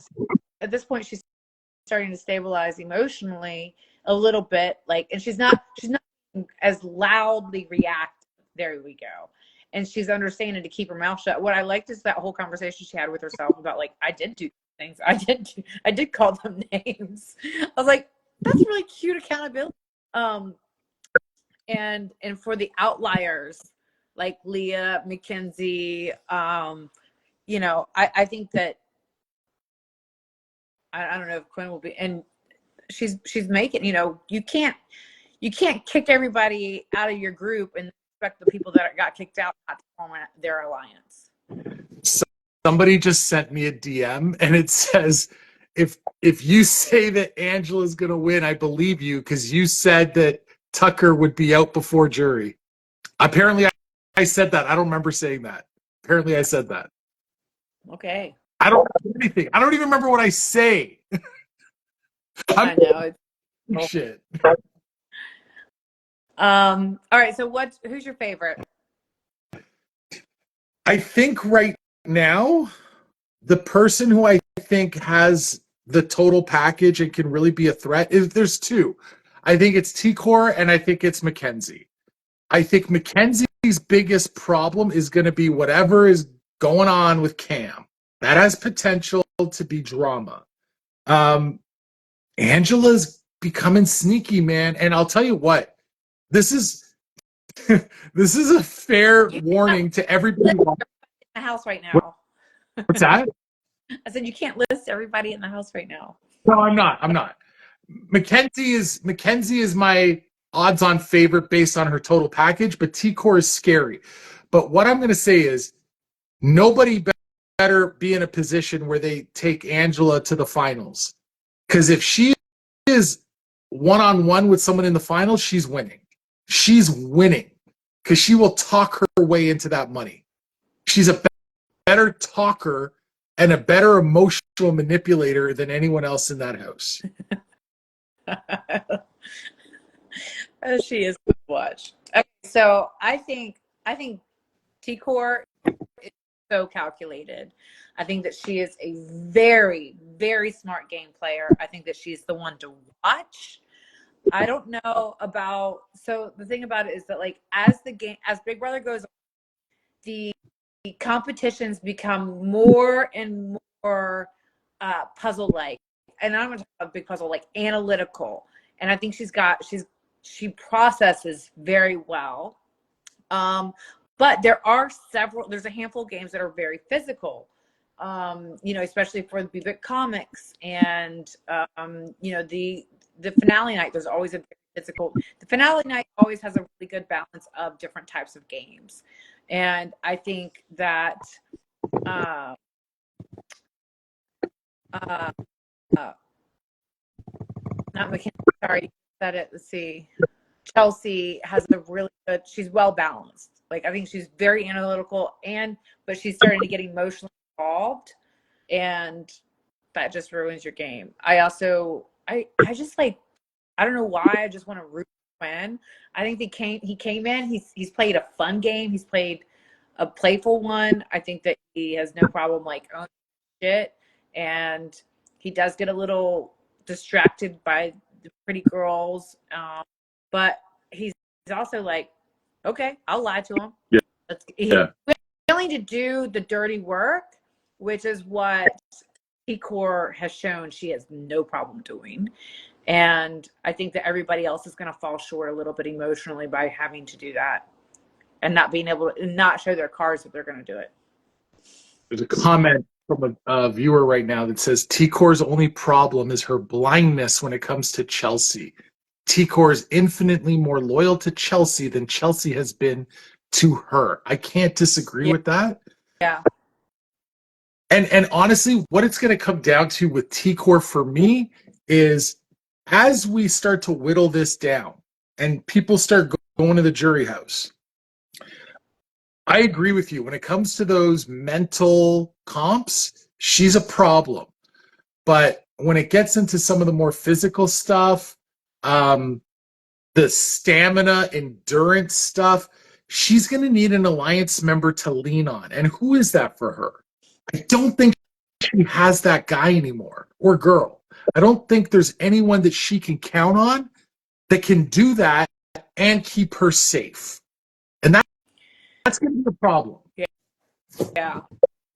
stabilize emotionally a little bit, like, and she's not as loudly reactive. There we go. And she's understanding to keep her mouth shut. What I liked is that whole conversation she had with herself about, like, I did do things. I did call them names. I was like, that's really cute accountability. And for the outliers like Leah, Mackenzie, I think that I don't know if Quinn will be, and she's making, you can't kick everybody out of your group and expect the people that got kicked out not to form their alliance. Somebody just sent me a DM and it says, if you say that Angela's going to win, I believe you, because you said that Tucker would be out before jury. Apparently I said that. I don't remember saying that. Apparently I said that. Okay. I don't remember anything. I don't even remember what I say. I know. It's shit. All right. So who's your favorite? I think right now, the person who I think has the total package and can really be a threat there's 2. I think it's T-Core and I think it's Mackenzie. I think Mackenzie's biggest problem is going to be whatever is going on with Cam. That has potential to be drama. Angela's becoming sneaky, man. And I'll tell you what, this is this is a fair warning to everybody. In the house right now. What's that? I said you can't list everybody in the house right now. No, I'm not. I'm not. Mackenzie is my odds-on favorite based on her total package, but T-Core is scary. But what I'm going to say is nobody better be in a position where they take Angela to the finals. Because if she is one-on-one with someone in the finals, she's winning. She's winning because she will talk her way into that money. She's a better talker and a better emotional manipulator than anyone else in that house. She is to watch. Okay, so I think T-Core is so calculated. I think that she is a very, very smart game player. I think that she's the one to watch. I don't know about, so the thing about it is that like as Big Brother goes on, the competitions become more and more puzzle like, and I'm going to talk about big puzzle like analytical. And I think she processes very well. But there's a handful of games that are very physical. Especially for the BB comics and the finale night, there's always a physical. The finale night always has a really good balance of different types of games, and I think that not McKinney. Sorry, said it. Let's see. Chelsea has a really good. She's well balanced. Like I think she's very analytical, but she's starting to get emotionally involved, and that just ruins your game. I just like, I don't know why, I just want to root for Quinn. I think he came in, he's played a fun game, he's played a playful one. I think that he has no problem like owning shit, and he does get a little distracted by the pretty girls, but he's also like, okay, I'll lie to him. Yeah. He's willing to do the dirty work, which is what T-Core has shown she has no problem doing. And I think that everybody else is going to fall short a little bit emotionally by having to do that and not being able to not show their cards that they're going to do it. There's a comment from a viewer right now that says T-Core's only problem is her blindness when it comes to Chelsea. T-Core is infinitely more loyal to Chelsea than Chelsea has been to her. I can't disagree with that. Yeah. And honestly, what it's going to come down to with T-Core for me is as we start to whittle this down and people start going to the jury house, I agree with you. When it comes to those mental comps, she's a problem. But when it gets into some of the more physical stuff, the stamina, endurance stuff, she's going to need an alliance member to lean on. And who is that for her? I don't think she has that guy anymore, or girl. I don't think there's anyone that she can count on that can do that and keep her safe. And that's going to be the problem. Yeah.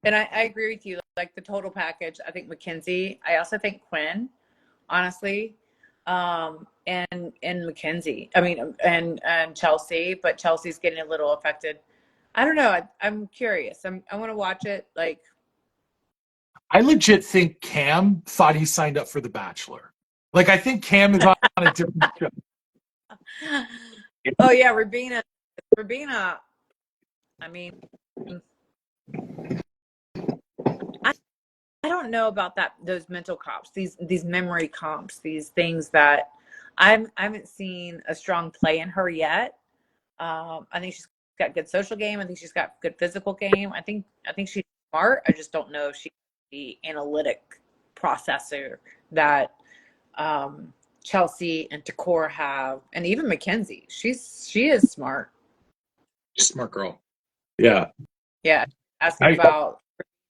And I agree with you. Like the total package, I think Mackenzie. I also think Quinn, honestly, and Mackenzie. I mean, and Chelsea, but Chelsea's getting a little affected. I don't know. I'm curious. I want to watch it. Like, I legit think Cam thought he signed up for The Bachelor. Like, I think Cam is on a different show. Oh yeah, Rabina. I mean, I don't know about that. Those mental comps, these memory comps, these things that I haven't seen a strong play in her yet. I think she's got good social game. I think she's got good physical game. I think she's smart. I just don't know if she's the analytic processor that Chelsea and T-Core have, and even Mackenzie. She is smart. Smart girl. Yeah. Yeah. Asking about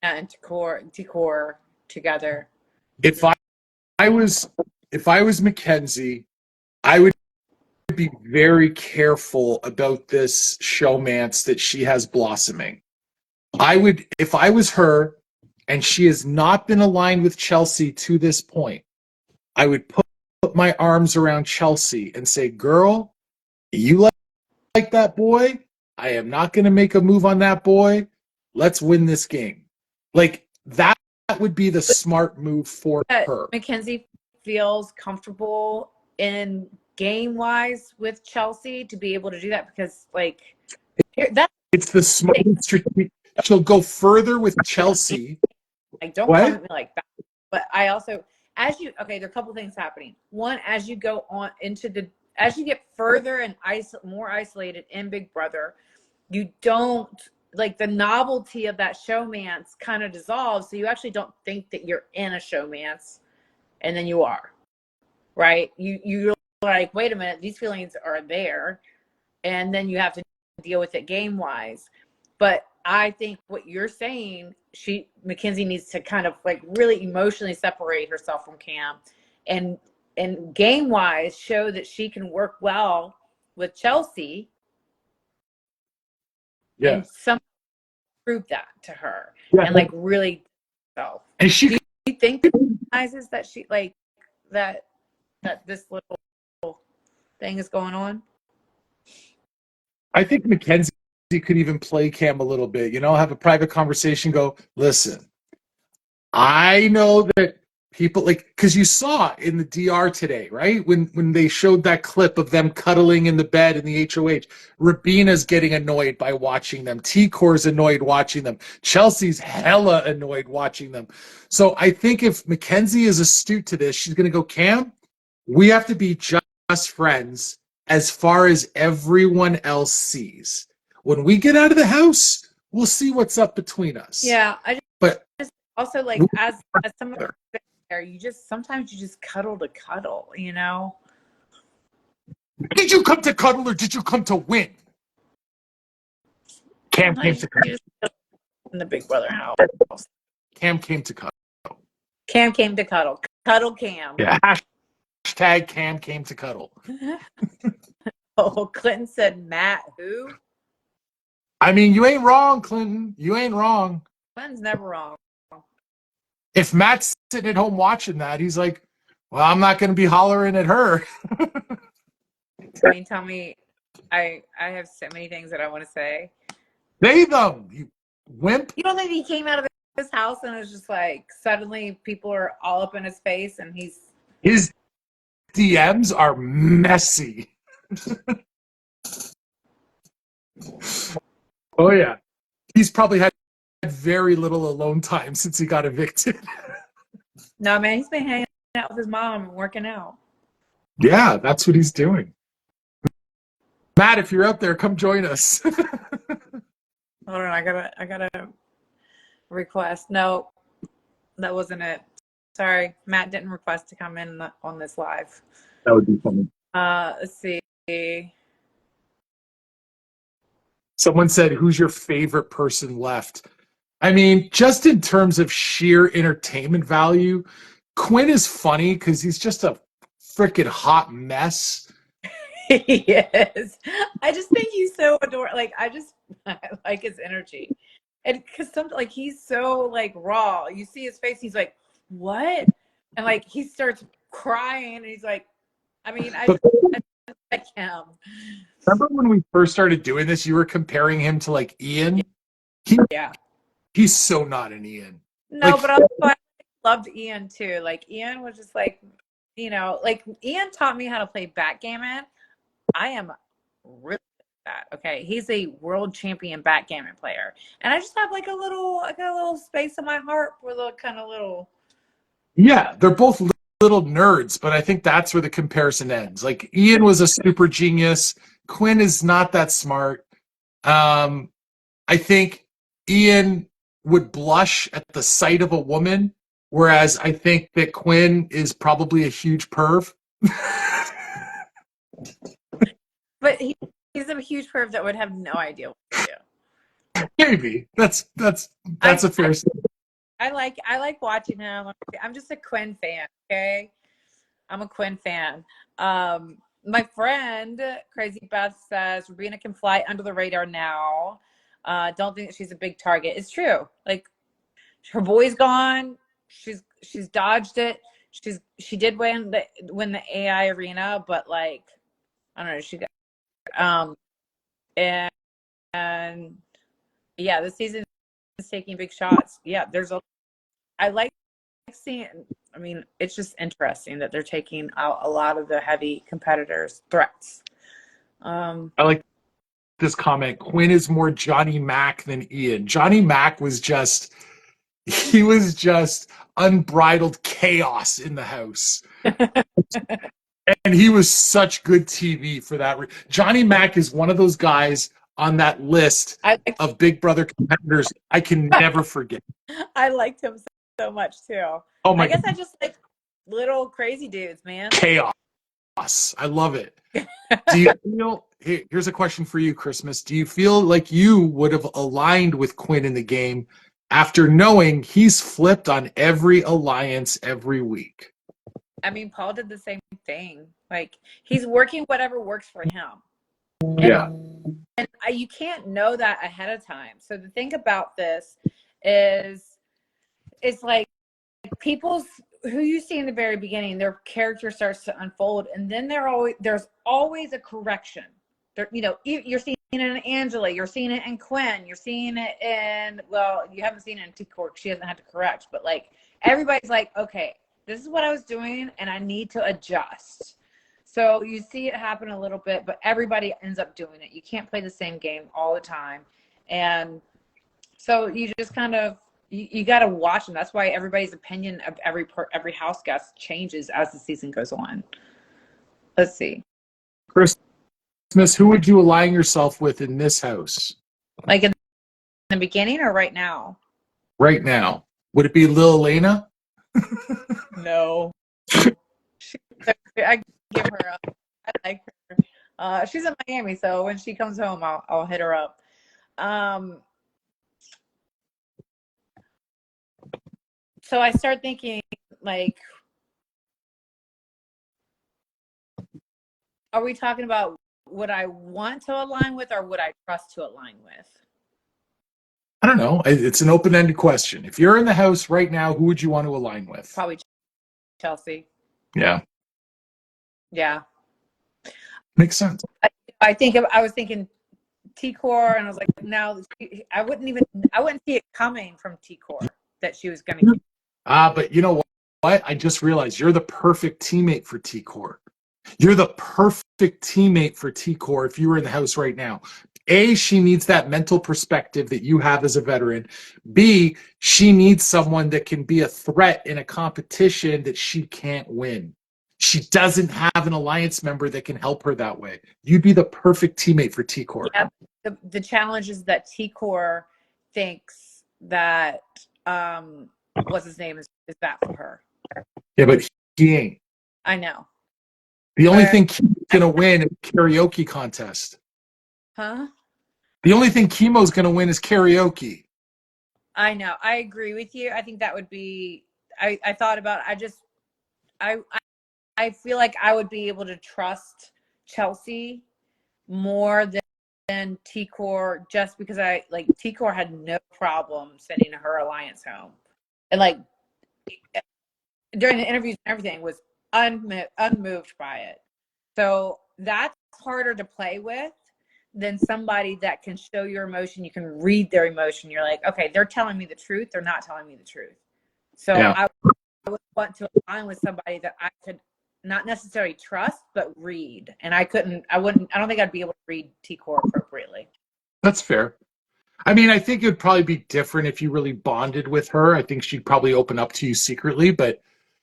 and T-Core together. If I was Mackenzie, I would be very careful about this showmance that she has blossoming. If I was her, and she has not been aligned with Chelsea to this point, I would put my arms around Chelsea and say, girl, you like that boy? I am not going to make a move on that boy. Let's win this game. Like, that would be the smart move for her. Mackenzie feels comfortable in game-wise with Chelsea to be able to do that, because, like, it's the smart strategy. She'll go further with Chelsea. Like, don't come at me like that. But I also, there are a couple things happening. One, as you go on as you get further and more isolated in Big Brother, you don't, like, the novelty of that showmance kind of dissolves. So you actually don't think that you're in a showmance, and then you are, right? You're like, wait a minute, these feelings are there, and then you have to deal with it game wise. But I think what you're saying, Mackenzie needs to kind of, like, really emotionally separate herself from Cam, and game wise show that she can work well with Chelsea. Yeah. And some prove that to her. Yeah. And, like, really so. And she, do you think it realizes that she, like, that this little thing is going on? I think Mackenzie could even play Cam a little bit, have a private conversation, go, listen, I know that people, like, because you saw in the DR today, right? When they showed that clip of them cuddling in the bed in the HOH, Rabina's getting annoyed by watching them. T-Core's annoyed watching them. Chelsea's hella annoyed watching them. So I think if Mackenzie is astute to this, she's going to go, Cam, we have to be just friends as far as everyone else sees. When we get out of the house, we'll see what's up between us. Yeah, but also, like, as someone there, sometimes you just cuddle to cuddle, Did you come to cuddle or did you come to win? Cam came to cuddle. In the Big Brother house. Cam came to cuddle. Cam came to cuddle. Cuddle Cam. Yeah. Hashtag Cam came to cuddle. Oh, Clinton said, Matt, who? I mean, you ain't wrong, Clinton. You ain't wrong. Clinton's never wrong. If Matt's sitting at home watching that, he's like, well, I'm not going to be hollering at her. I mean, tell me, I have so many things that I want to say. Say them, you wimp. You don't think he came out of his house and was just like, suddenly people are all up in his face and his DMs are messy. Oh, yeah. He's probably had very little alone time since he got evicted. No, man, he's been hanging out with his mom and working out. Yeah, that's what he's doing. Matt, if you're out there, come join us. Hold on, I got a request. No, that wasn't it. Sorry, Matt didn't request to come in on this live. That would be funny. Let's see. Someone said, who's your favorite person left? I mean, just in terms of sheer entertainment value, Quinn is funny because he's just a freaking hot mess. He is. I just think he's so adorable. Like, I like his energy. And because like, he's so, like, raw. You see his face, he's like, what? And, like, he starts crying and he's like, I mean, I like him. Remember when we first started doing this, you were comparing him to, like, Ian? Yeah. He's so not an Ian. No, like, but also I loved Ian too. Like, Ian was just like, like, Ian taught me how to play backgammon. I am really good at that. Okay. He's a world champion backgammon player. And I just have, like, I got a little space in my heart for the kind of little. Yeah, they're both little nerds, but I think that's where the comparison ends. Like, Ian was a super genius. Quinn is not that smart. I think Ian would blush at the sight of a woman, whereas I think that Quinn is probably a huge perv. But he's a huge perv that would have no idea what to do. Maybe that's a fair statement. I like watching him. I'm just a Quinn fan. Okay, I'm a Quinn fan. My friend Crazy Beth says Rabina can fly under the radar now. Don't think that she's a big target. It's true. Like, her boy's gone. She's dodged it. She did win the AI arena, but like I don't know, she got and yeah, this season is taking big shots. Yeah, I like seeing. I mean, it's just interesting that they're taking out a lot of the heavy competitors' threats. I like this comment. Quinn is more Johnny Mac than Ian. Johnny Mac was just unbridled chaos in the house. And he was such good TV for that. Johnny Mac is one of those guys on that list of Big Brother competitors I can never forget. I liked him so much too. Oh my! I guess I just like little crazy dudes, man. Chaos. I love it. Do you feel? Here's a question for you, Christmas. Do you feel like you would have aligned with Quinn in the game after knowing he's flipped on every alliance every week? I mean, Paul did the same thing. Like he's working whatever works for him. Yeah. And you can't know that ahead of time. So the thing about this is, it's like people's who you see in the very beginning, their character starts to unfold, and then there's always a correction. There, you know, you're seeing it in Angela, you're seeing it in Quinn, you're seeing it in, well, you haven't seen it in T-Court. She hasn't had to correct, but like everybody's like, okay, this is what I was doing, and I need to adjust. So you see it happen a little bit, but everybody ends up doing it. You can't play the same game all the time. And so you just kind of, you got to watch them. That's why everybody's opinion of every house guest changes as the season goes on. Let's see. Christmas, who would you align yourself with in this house? Like in the beginning or right now? Right now. Would it be Lil Elena? No. I give her up. I like her. She's in Miami, so when she comes home, I'll hit her up. So I start thinking, like, are we talking about would I want to align with or would I trust to align with? I don't know. It's an open-ended question. If you're in the house right now, who would you want to align with? Probably Chelsea. Yeah. Yeah. Makes sense. I was thinking T-Core, and I was like, no, I wouldn't see it coming from T-Core that she was going to. But you know what? I just realized you're the perfect teammate for T-Core. You're the perfect teammate for T-Core if you were in the house right now. A, she needs that mental perspective that you have as a veteran. B, she needs someone that can be a threat in a competition that she can't win. She doesn't have an alliance member that can help her that way. You'd be the perfect teammate for T-Core. Yeah, the challenge is that T-Core thinks that what's his name is that for her. Yeah, but he ain't. I know. The only thing he's going to win is karaoke contest. Huh? The only thing Chemo's going to win is karaoke. I know. I agree with you. I think that would be, I thought about it. I feel like I would be able to trust Chelsea more than T-Core, just because T-Core had no problem sending her alliance home. And like during the interviews and everything was unmoved by it. So that's harder to play with than somebody that can show your emotion. You can read their emotion. You're like, okay, they're telling me the truth. They're not telling me the truth. So yeah. I would want to align with somebody that I could not necessarily trust, but read. And I don't think I'd be able to read T-Core appropriately. That's fair. I mean, I think it would probably be different if you really bonded with her. I think she'd probably open up to you secretly, but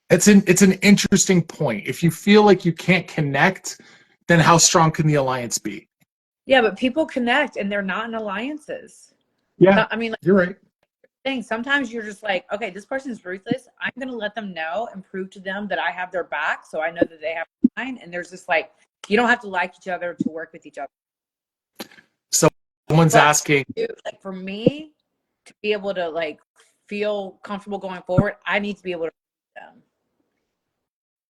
it's an interesting point. If you feel like you can't connect, then how strong can the alliance be? Yeah, but people connect and they're not in alliances. Yeah, so, I mean, you're right. Sometimes you're just like, okay, this person's ruthless. I'm going to let them know and prove to them that I have their back, so I know that they have mine. And there's just like, you don't have to like each other to work with each other. Someone's asking, like, for me to be able to like feel comfortable going forward, I need to be able to read them.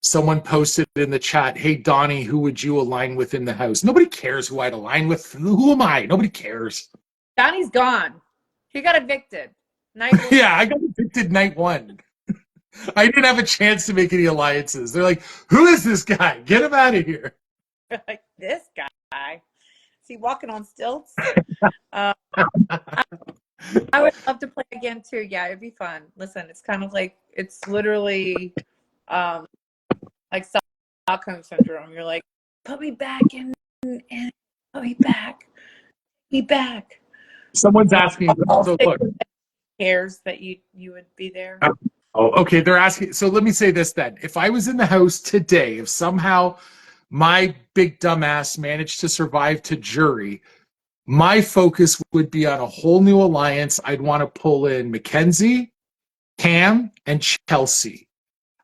Someone posted in the chat, hey, Donnie, who would you align with in the house? Nobody cares who I'd align with. Who am I? Nobody cares. Donnie's gone. He got evicted. Night one. Yeah, I got evicted night one. I didn't have a chance to make any alliances. They're like, who is this guy? Get him out of here. Like, this guy. Is he walking on stilts? I would love to play again too. Yeah, it'd be fun. Listen, it's kind of like, it's literally like Stockholm syndrome. You're like, put me back in, and put me back. Someone's asking. So look, cares that you would be there. Oh, okay. They're asking. So let me say this then. If I was in the house today, if somehow my big dumbass managed to survive to jury, my focus would be on a whole new alliance. I'd want to pull in Mackenzie, Cam, and Chelsea.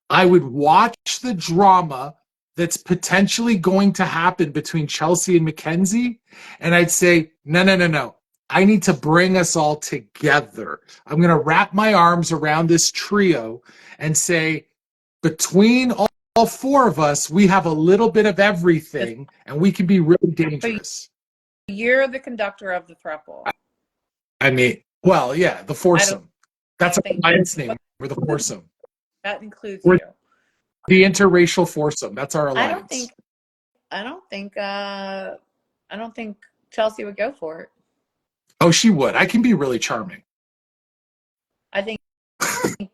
I would watch the drama that's potentially going to happen between Chelsea and Mackenzie, and I'd say, no. I need to bring us all together. I'm going to wrap my arms around this trio and say, between all four of us, we have a little bit of everything, and we can be really dangerous. You're the conductor of the throuple. I mean, well, yeah, the foursome. That's our alliance name. We're the foursome. That includes We're you. the interracial foursome. That's our alliance. I don't think Chelsea would go for it. Oh, she would. I can be really charming. I think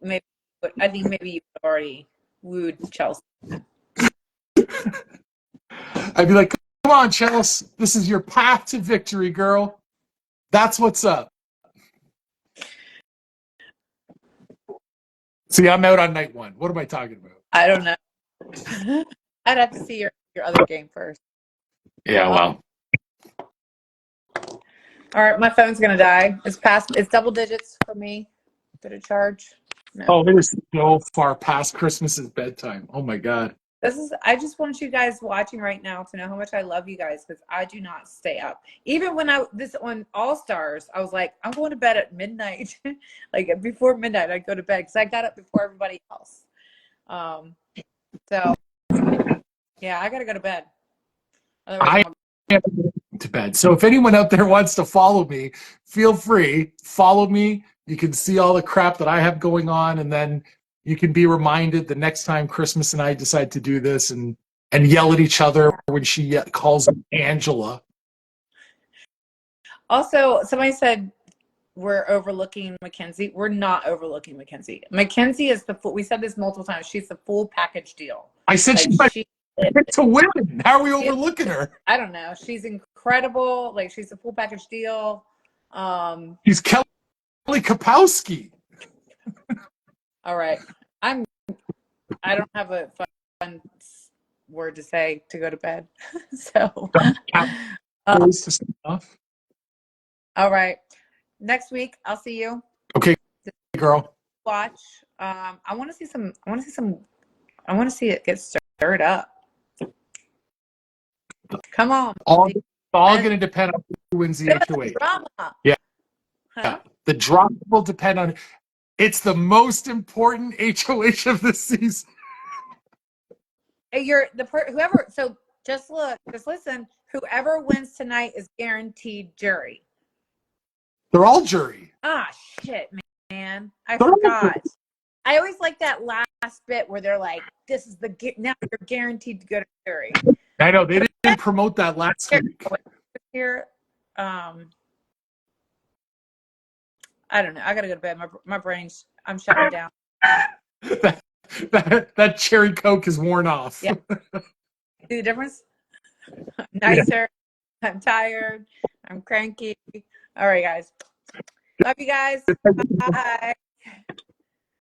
maybe you already wooed Chelsea. I'd be like, come on, Chelsea. This is your path to victory, girl. That's what's up. See, I'm out on night one. What am I talking about? I don't know. I'd have to see your other game first. Yeah, well. All right, my phone's gonna die. It's double digits for me. Did it charge? No. Oh, it is so far past Christmas's bedtime. Oh my God. I just want you guys watching right now to know how much I love you guys, because I do not stay up. Even when on All Stars, I was like, I'm going to bed at midnight. Like before midnight, I'd go to bed because I got up before everybody else. So yeah, I gotta go to bed. I am to bed. So if anyone out there wants to follow me, feel free. Follow me. You can see all the crap that I have going on, and then you can be reminded the next time Christmas and I decide to do this and yell at each other when she calls me Angela. Also, somebody said we're overlooking Mackenzie. We're not overlooking Mackenzie. Mackenzie is we said this multiple times. She's the full package deal. I said to win. How are we overlooking her? I don't know. She's incredible. Like, she's a full package deal. She's Kelly Kapowski. All right. I don't have a fun word to say to go to bed. So all right. Next week I'll see you. Okay, girl. Watch. I want to see it get stirred up. Come on. All going to depend on who wins the HOH. Drama. Yeah. Huh? The drama will depend on. It's the most important HOH of the season. Whoever. So just listen. Whoever wins tonight is guaranteed jury. They're all jury. Ah, shit, man. I forgot. I always like that last bit where they're like, "This is now you're guaranteed to go to jury." I know they didn't promote that last week. Here, I don't know. I gotta go to bed. My brain's. I'm shutting down. that cherry Coke is worn off. Yeah. See the difference? I'm nicer. Yeah. I'm tired. I'm cranky. All right, guys. Love you guys. Bye.